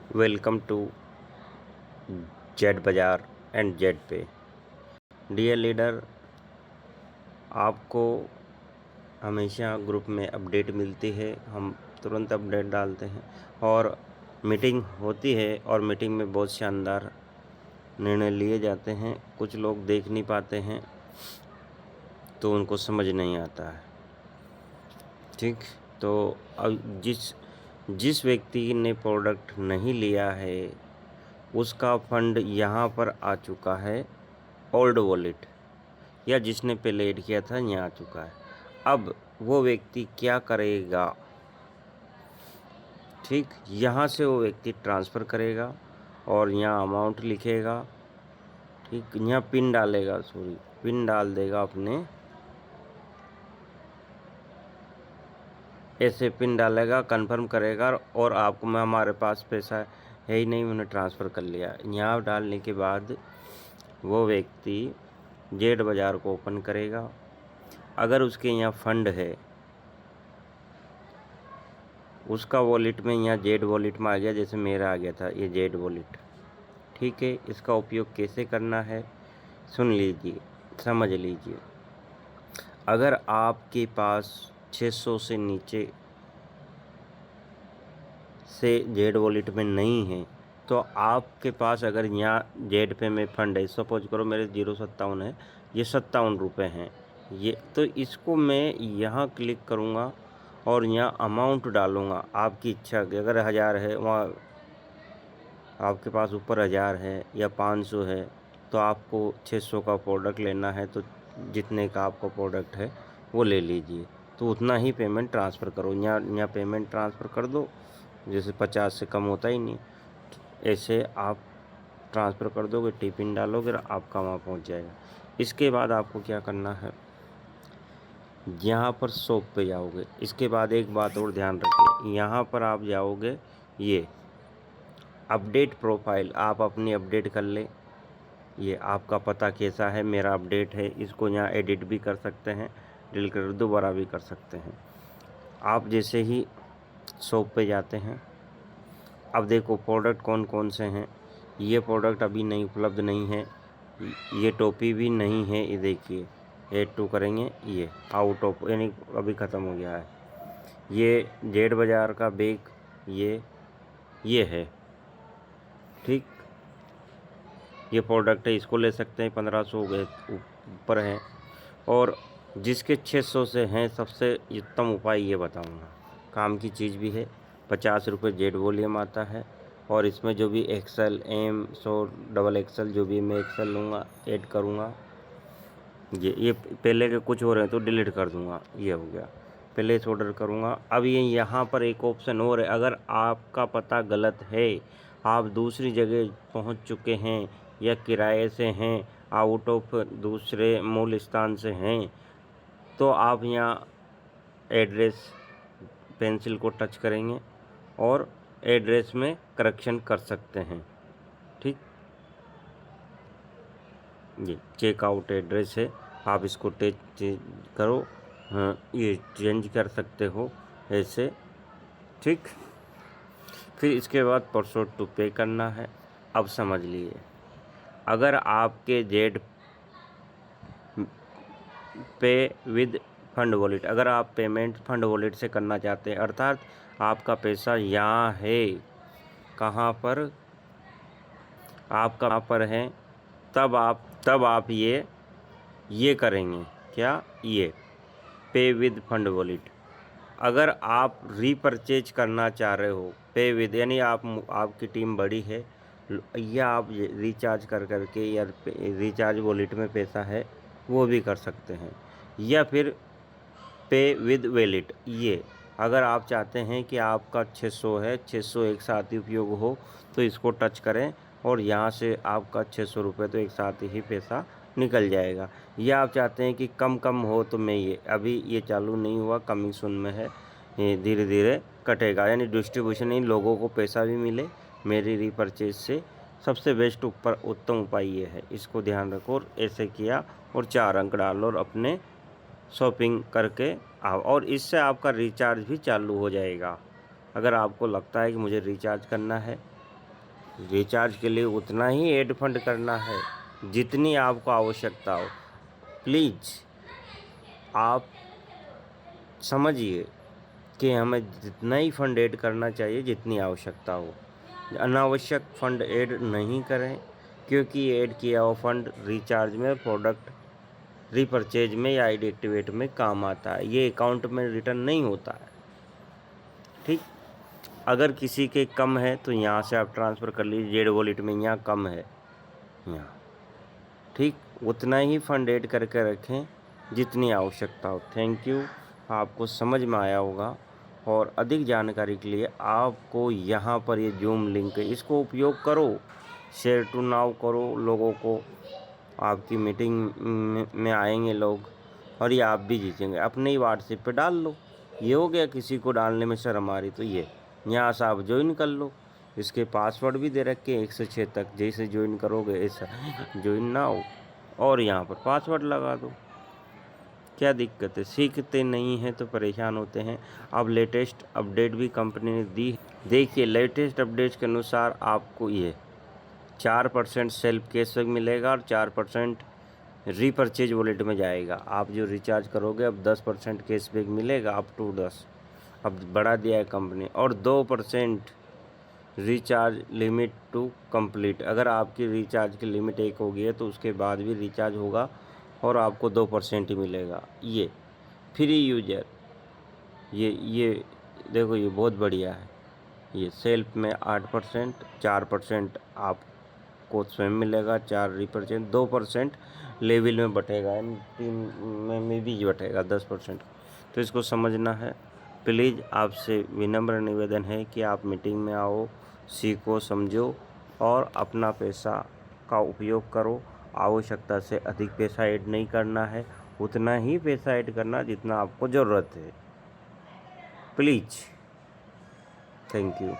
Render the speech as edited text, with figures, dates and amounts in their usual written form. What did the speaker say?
Welcome to Z बाज़ार and Z पे। Dear leader, आपको हमेशा ग्रुप में अपडेट मिलती है, हम तुरंत अपडेट डालते हैं और मीटिंग होती है और मीटिंग में बहुत शानदार निर्णय लिए जाते हैं। कुछ लोग देख नहीं पाते हैं तो उनको समझ नहीं आता है। ठीक, तो अब जिस व्यक्ति ने प्रोडक्ट नहीं लिया है उसका फंड यहाँ पर आ चुका है ओल्ड वॉलेट, या जिसने पहले ऐड किया था यहाँ आ चुका है। अब वो व्यक्ति क्या करेगा? ठीक, यहाँ से वो व्यक्ति ट्रांसफ़र करेगा और यहाँ अमाउंट लिखेगा। ठीक, यहाँ पिन डालेगा, पिन डाल देगा अपने, ऐसे पिन डालेगा, कंफर्म करेगा और आपको मैं हमारे पास पैसा है ही नहीं, मैंने ट्रांसफ़र कर लिया। यहाँ डालने के बाद वो व्यक्ति जेड बाज़ार को ओपन करेगा। अगर उसके यहाँ फंड है, उसका वॉलेट में यहाँ जेड वॉलेट में आ गया, जैसे मेरा आ गया था ये जेड वॉलेट। ठीक है, इसका उपयोग कैसे करना है सुन लीजिए, समझ लीजिए। अगर आपके पास 600 से नीचे से जेड वॉलेट में नहीं है तो आपके पास अगर यहाँ जेड पे में फंड है, सपोज करो मेरे 057 है, ये 57 रुपये हैं ये, तो इसको मैं यहाँ क्लिक करूँगा और यहाँ अमाउंट डालूँगा आपकी इच्छा की। अगर 1000 है, वहाँ आपके पास ऊपर 1000 है या 500 है तो आपको 600 का प्रोडक्ट लेना है तो जितने का आपका प्रोडक्ट है वो ले लीजिए, तो उतना ही पेमेंट ट्रांसफ़र करो। यहाँ पेमेंट ट्रांसफ़र कर दो, जैसे 50 से कम होता ही नहीं, ऐसे आप ट्रांसफ़र कर दोगे, टिपिन डालोगे और आपका वहाँ पहुँच जाएगा। इसके बाद आपको क्या करना है, यहाँ पर शॉप पे जाओगे। इसके बाद एक बात और ध्यान रखिए, यहाँ पर आप जाओगे, ये अपडेट प्रोफाइल आप अपनी अपडेट कर ले। ये आपका पता कैसा है, मेरा अपडेट है, इसको यहाँ एडिट भी कर सकते हैं, डिलीट कर दोबारा भी कर सकते हैं। आप जैसे ही शॉप पे जाते हैं, अब देखो प्रोडक्ट कौन कौन से हैं। ये प्रोडक्ट अभी नहीं उपलब्ध नहीं है, ये टोपी भी नहीं है, ये देखिए ऐड टू करेंगे, ये आउट ऑफ यानी अभी ख़त्म हो गया है। ये जेड बाज़ार का बैग ये है। ठीक, ये प्रोडक्ट है, इसको ले सकते हैं, 1500 ऊपर है। और जिसके 600 से हैं, सबसे उत्तम उपाय ये बताऊंगा, काम की चीज़ भी है। 50 रुपये जेड वॉल्यूम आता है और इसमें जो भी एक्सेल, एम, 100, डबल एक्सेल जो भी मैं एक्सेल लूँगा ऐड करूँगा। ये पहले के कुछ हो रहे हैं तो डिलीट कर दूँगा, ये हो गया। पहले इस ऑर्डर करूँगा। अब ये यहाँ पर एक ऑप्शन और है, अगर आपका पता गलत है, आप दूसरी जगह पहुँच चुके हैं या किराए से हैं, आउट ऑफ दूसरे मूल स्थान से हैं, तो आप यहाँ एड्रेस पेंसिल को टच करेंगे और एड्रेस में करेक्शन कर सकते हैं। ठीक, ये चेकआउट एड्रेस है, आप इसको करो, हाँ ये चेंज कर सकते हो ऐसे। ठीक, फिर इसके बाद प्रोसीड टू पे करना है। अब समझ लिए, अगर आपके जेड पे विद फंड वॉलेट, अगर आप पेमेंट फंड वॉलेट से करना चाहते हैं, अर्थात आपका पैसा यहाँ है, कहाँ पर, आप कहाँ पर हैं, तब आप ये करेंगे क्या, ये पे विद फंड वॉलेट। अगर आप रीपरचेज करना चाह रहे हो पे विद, यानी आपकी टीम बड़ी है या आप रिचार्ज कर करके या रिचार्ज वॉलेट में पैसा है वो भी कर सकते हैं, या फिर पे विद वॉलेट। ये अगर आप चाहते हैं कि आपका 600 है, 600 एक साथ ही उपयोग हो तो इसको टच करें और यहाँ से आपका 600 रुपये तो एक साथ ही पैसा निकल जाएगा। या आप चाहते हैं कि कम कम हो तो मैं अभी ये चालू नहीं हुआ, कमिंग सून में है, ये धीरे धीरे कटेगा, यानी डिस्ट्रीब्यूशन इन लोगों को पैसा भी मिले मेरी रीपरचेज से। सबसे बेस्ट उत्तम उपाय ये है, इसको ध्यान रखो। और ऐसे किया और 4 अंक डालो और अपने शॉपिंग करके आओ, और इससे आपका रिचार्ज भी चालू हो जाएगा। अगर आपको लगता है कि मुझे रिचार्ज करना है रिचार्ज के लिए उतना ही ऐड फंड करना है जितनी आपको आवश्यकता हो। प्लीज़ आप समझिए कि हमें जितना ही फंड ऐड करना चाहिए जितनी आवश्यकता हो। अनावश्यक फंड ऐड नहीं करें, क्योंकि ऐड किया हुआ फंड रिचार्ज में, प्रोडक्ट रीपरचेज में या डीएक्टिवेट में काम आता है। ये अकाउंट में रिटर्न नहीं होता है। ठीक, अगर किसी के कम है तो यहाँ से आप ट्रांसफ़र कर लीजिए जेड वॉलेट में, यहाँ कम है यहाँ। ठीक, उतना ही फंड ऐड करके रखें जितनी आवश्यकता हो। थैंक यू, आपको समझ में आया होगा। और अधिक जानकारी के लिए आपको यहाँ पर ये जूम लिंक है, इसको उपयोग करो, शेयर टू नाउ करो लोगों को। आपकी मीटिंग में आएंगे लोग और ये आप भी जीतेंगे। अपने ही व्हाट्सएप पे डाल लो, ये हो गया। किसी को डालने में शर्म आ रही तो ये यहाँ से आप ज्वाइन कर लो। इसके पासवर्ड भी दे रखे हैं 1 से 6 तक, जैसे ज्वाइन करोगे ऐसा ज्वाइन ना हो और यहाँ पर पासवर्ड लगा दो। क्या दिक्कत है? सीखते नहीं हैं तो परेशान होते हैं। अब लेटेस्ट अपडेट भी कंपनी ने दी। देखिए, लेटेस्ट अपडेट के अनुसार आपको ये 4% सेल्फ कैशबैक मिलेगा और 4% रीपरचेज वॉलेट में जाएगा। आप जो रिचार्ज करोगे अब 10% कैशबैक मिलेगा, अप टू 10 अब बढ़ा दिया है कंपनी। और 2% रिचार्ज लिमिट टू कंप्लीट। अगर आपकी रिचार्ज की लिमिट 1 हो गई है तो उसके बाद भी रिचार्ज होगा और आपको 2% ही मिलेगा। ये फ्री यूजर, ये देखो, ये बहुत बढ़िया है। ये सेल्फ में 8%, 4% आपको स्वयं मिलेगा, 4 रीपरचेज, 2% लेवल में बटेगा, 3 में भी बटेगा 10%। तो इसको समझना है। प्लीज़ आपसे विनम्र निवेदन है कि आप मीटिंग में आओ, सीखो, समझो और अपना पैसा का उपयोग करो। आवश्यकता से अधिक पैसा ऐड नहीं करना है, उतना ही पैसा ऐड करना जितना आपको ज़रूरत है। Please, thank you.